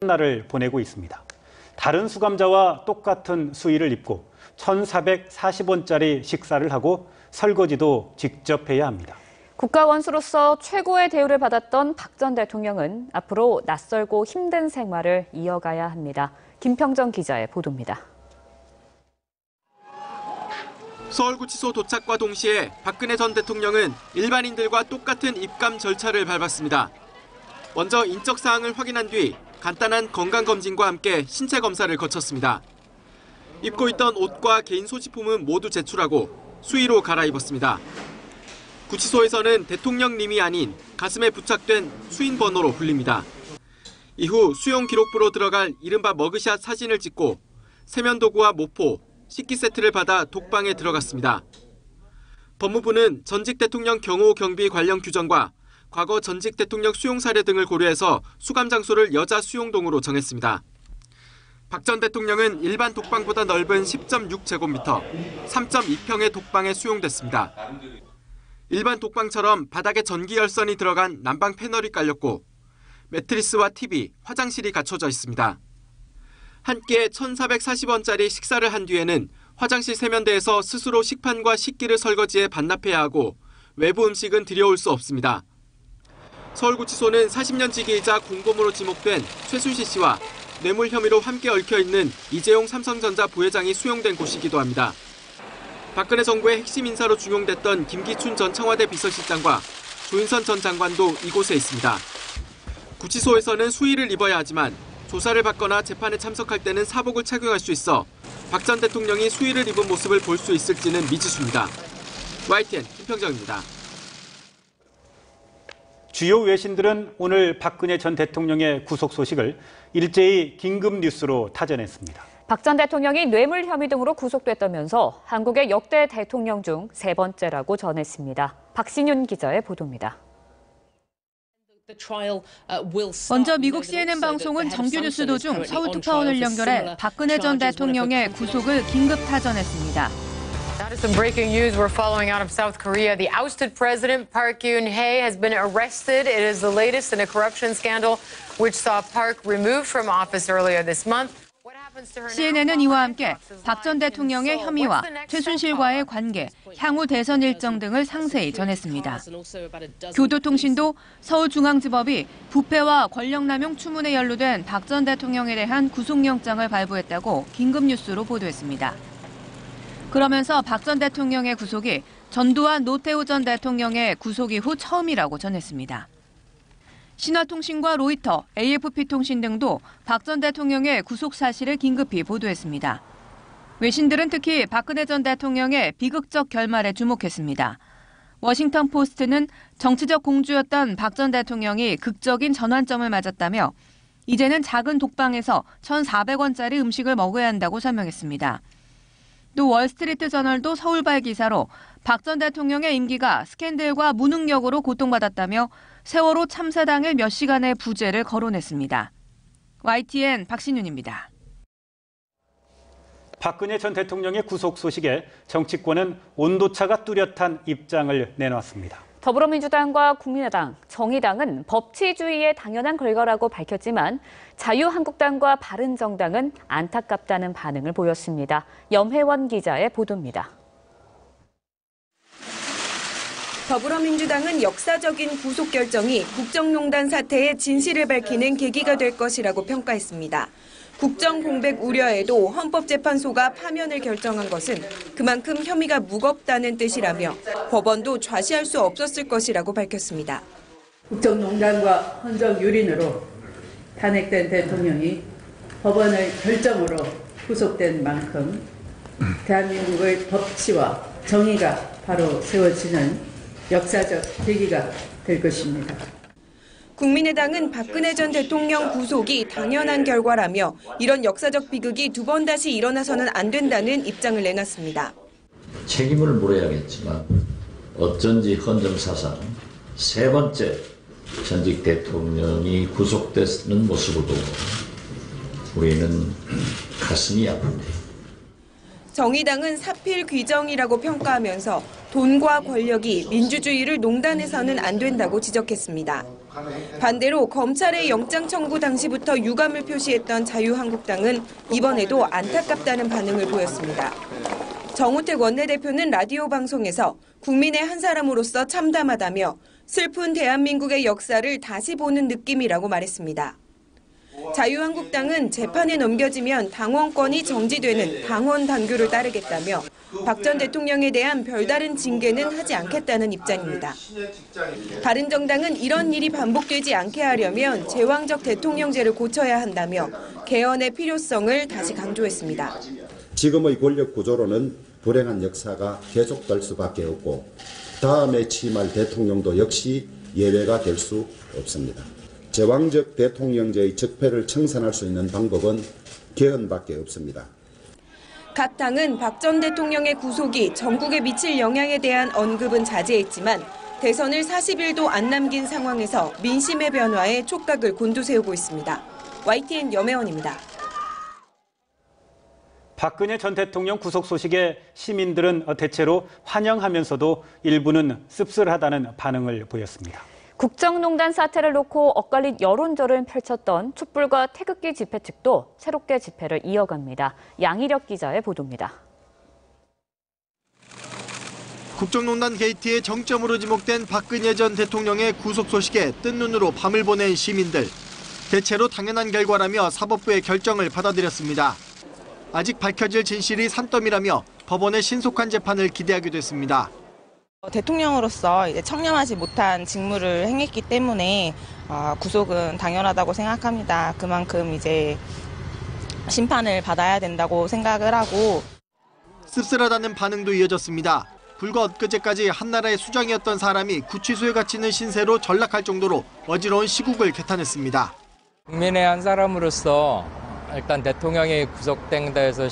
날을 보내고 있습니다. 다른 수감자와 똑같은 수의를 입고 1,440원짜리 식사를 하고 설거지도 직접 해야 합니다. 국가원수로서 최고의 대우를 받았던 박 전 대통령은 앞으로 낯설고 힘든 생활을 이어가야 합니다. 김평정 기자의 보도입니다. 서울구치소 도착과 동시에 박근혜 전 대통령은 일반인들과 똑같은 입감 절차를 밟았습니다. 먼저 인적 사항을 확인한 뒤 간단한 건강검진과 함께 신체 검사를 거쳤습니다. 입고 있던 옷과 개인 소지품은 모두 제출하고 수의로 갈아입었습니다. 구치소에서는 대통령님이 아닌 가슴에 부착된 수인 번호로 불립니다. 이후 수용 기록부로 들어갈 이른바 머그샷 사진을 찍고 세면도구와 모포, 식기 세트를 받아 독방에 들어갔습니다. 법무부는 전직 대통령 경호 경비 관련 규정과 과거 전직 대통령 수용 사례 등을 고려해서 수감 장소를 여자 수용동으로 정했습니다. 박 전 대통령은 일반 독방보다 넓은 10.6제곱미터, 3.2평의 독방에 수용됐습니다. 일반 독방처럼 바닥에 전기 열선이 들어간 난방 패널이 깔렸고 매트리스와 TV, 화장실이 갖춰져 있습니다. 한 끼에 1,440원짜리 식사를 한 뒤에는 화장실 세면대에서 스스로 식판과 식기를 설거지해 반납해야 하고 외부 음식은 들여올 수 없습니다. 서울구치소는 40년 지기이자 공범으로 지목된 최순실 씨와 뇌물 혐의로 함께 얽혀있는 이재용 삼성전자 부회장이 수용된 곳이기도 합니다. 박근혜 정부의 핵심 인사로 중용됐던 김기춘 전 청와대 비서실장과 조인선 전 장관도 이곳에 있습니다. 구치소에서는 수의를 입어야 하지만 조사를 받거나 재판에 참석할 때는 사복을 착용할 수 있어 박 전 대통령이 수의를 입은 모습을 볼 수 있을지는 미지수입니다. YTN 김평정입니다. 주요 외신들은 오늘 박근혜 전 대통령의 구속 소식을 일제히 긴급 뉴스로 타전했습니다. 박 전 대통령이 뇌물 혐의 등으로 구속됐다면서 한국의 역대 대통령 중 세 번째라고 전했습니다. 박신윤 기자의 보도입니다. 먼저 미국 CNN 방송은 정규 뉴스 도중 서울 특파원을 연결해 박근혜 전 대통령의 구속을 긴급 타전했습니다. That is some breaking news we're following out of South Korea. The ousted president, Park Geun-hye, has been arrested. It is the latest in a corruption scandal which saw Park removed from office earlier this month. CNN은 이와 함께 박 전 대통령의 혐의와 최순실과의 관계, 향후 대선 일정 등을 상세히 전했습니다. 교도통신도 서울중앙지법이 부패와 권력남용 추문에 연루된 박 전 대통령에 대한 구속영장을 발부했다고 긴급 뉴스로 보도했습니다. 그러면서 박 전 대통령의 구속이 전두환 노태우 전 대통령의 구속 이후 처음이라고 전했습니다. 신화통신과 로이터, AFP통신 등도 박 전 대통령의 구속 사실을 긴급히 보도했습니다. 외신들은 특히 박근혜 전 대통령의 비극적 결말에 주목했습니다. 워싱턴 포스트는 정치적 공주였던 박 전 대통령이 극적인 전환점을 맞았다며 이제는 작은 독방에서 1,400원짜리 음식을 먹어야 한다고 설명했습니다. 또 월스트리트 저널도 서울발 기사로 박 전 대통령의 임기가 스캔들과 무능력으로 고통받았다며 세월호 참사 당일 몇 시간의 부재를 거론했습니다. YTN 박신윤입니다. 박근혜 전 대통령의 구속 소식에 정치권은 온도차가 뚜렷한 입장을 내놨습니다. 더불어민주당과 국민의당, 정의당은 법치주의의 당연한 결과라고 밝혔지만 자유한국당과 바른정당은 안타깝다는 반응을 보였습니다. 염혜원 기자의 보도입니다. 더불어민주당은 역사적인 구속 결정이 국정농단 사태의 진실을 밝히는 계기가 될 것이라고 평가했습니다. 국정 공백 우려에도 헌법재판소가 파면을 결정한 것은 그만큼 혐의가 무겁다는 뜻이라며 법원도 좌시할 수 없었을 것이라고 밝혔습니다. 국정농단과 헌정 유린으로 탄핵된 대통령이 법원의 결정으로 구속된 만큼 대한민국의 법치와 정의가 바로 세워지는 역사적 계기가 될 것입니다. 국민의당은 박근혜 전 대통령 구속이 당연한 결과라며 이런 역사적 비극이 두 번 다시 일어나서는 안 된다는 입장을 내놨습니다. 책임을 물어야겠지만 어쩐지 헌정사상 세 번째 전직 대통령이 구속되는 모습을 보고 우리는 가슴이 아픕니다. 정의당은 사필 귀정이라고 평가하면서 돈과 권력이 민주주의를 농단해서는 안 된다고 지적했습니다. 반대로 검찰의 영장 청구 당시부터 유감을 표시했던 자유한국당은 이번에도 안타깝다는 반응을 보였습니다. 정우택 원내대표는 라디오 방송에서 국민의 한 사람으로서 참담하다며 슬픈 대한민국의 역사를 다시 보는 느낌이라고 말했습니다. 자유한국당은 재판에 넘겨지면 당원권이 정지되는 당원 당규를 따르겠다며 박 전 대통령에 대한 별다른 징계는 하지 않겠다는 입장입니다. 바른정당은 이런 일이 반복되지 않게 하려면 제왕적 대통령제를 고쳐야 한다며 개헌의 필요성을 다시 강조했습니다. 지금의 권력 구조로는 불행한 역사가 계속될 수밖에 없고 다음에 취임할 대통령도 역시 예외가 될 수 없습니다. 제왕적 대통령제의 적폐를 청산할 수 있는 방법은 개헌밖에 없습니다. 각 당은 박 전 대통령의 구속이 전국에 미칠 영향에 대한 언급은 자제했지만 대선을 40일도 안 남긴 상황에서 민심의 변화에 촉각을 곤두세우고 있습니다. YTN 염혜원입니다. 박근혜 전 대통령 구속 소식에 시민들은 대체로 환영하면서도 일부는 씁쓸하다는 반응을 보였습니다. 국정농단 사태를 놓고 엇갈린 여론전을 펼쳤던 촛불과 태극기 집회 측도 새롭게 집회를 이어갑니다. 양희력 기자의 보도입니다. 국정농단 게이트의 정점으로 지목된 박근혜 전 대통령의 구속 소식에 뜬 눈으로 밤을 보낸 시민들. 대체로 당연한 결과라며 사법부의 결정을 받아들였습니다. 아직 밝혀질 진실이 산더미라며 법원의 신속한 재판을 기대하기도 했습니다. 대통령으로서 이제 청렴하지 못한 직무를 행했기 때문에 구속은 당연하다고 생각합니다. 그만큼 이제 심판을 받아야 된다고 생각을 하고. 씁쓸하다는 반응도 이어졌습니다. 불과 엊그제까지 한나라의 수장이었던 사람이 구치소에 갇히는 신세로 전락할 정도로 어지러운 시국을 개탄했습니다. 국민의 한 사람으로서 일단 대통령이 구속된 데에서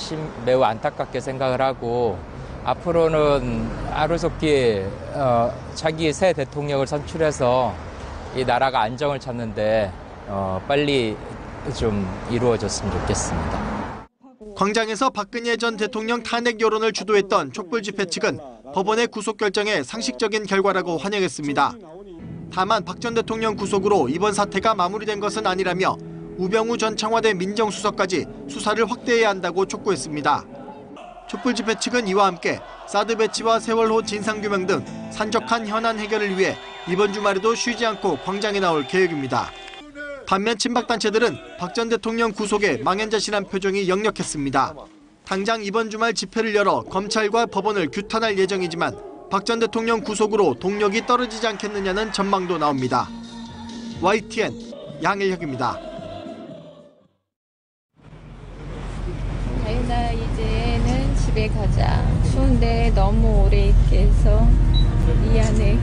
매우 안타깝게 생각을 하고 앞으로는 하루속히 차기 새 대통령을 선출해서 이 나라가 안정을 찾는데 빨리 좀 이루어졌으면 좋겠습니다. 광장에서 박근혜 전 대통령 탄핵 여론을 주도했던 촛불 집회 측은 법원의 구속 결정에 상식적인 결과라고 환영했습니다. 다만 박 전 대통령 구속으로 이번 사태가 마무리된 것은 아니라며 우병우 전 청와대 민정수석까지 수사를 확대해야 한다고 촉구했습니다. 촛불 집회 측은 이와 함께 사드 배치와 세월호 진상규명 등 산적한 현안 해결을 위해 이번 주말에도 쉬지 않고 광장에 나올 계획입니다. 반면 친박단체들은 박 전 대통령 구속에 망연자실한 표정이 역력했습니다. 당장 이번 주말 집회를 열어 검찰과 법원을 규탄할 예정이지만 박 전 대통령 구속으로 동력이 떨어지지 않겠느냐는 전망도 나옵니다. YTN 양일혁입니다. 다윤아, 이제는 집에 가자. 추운데 너무 오래 있게 해서 미안해.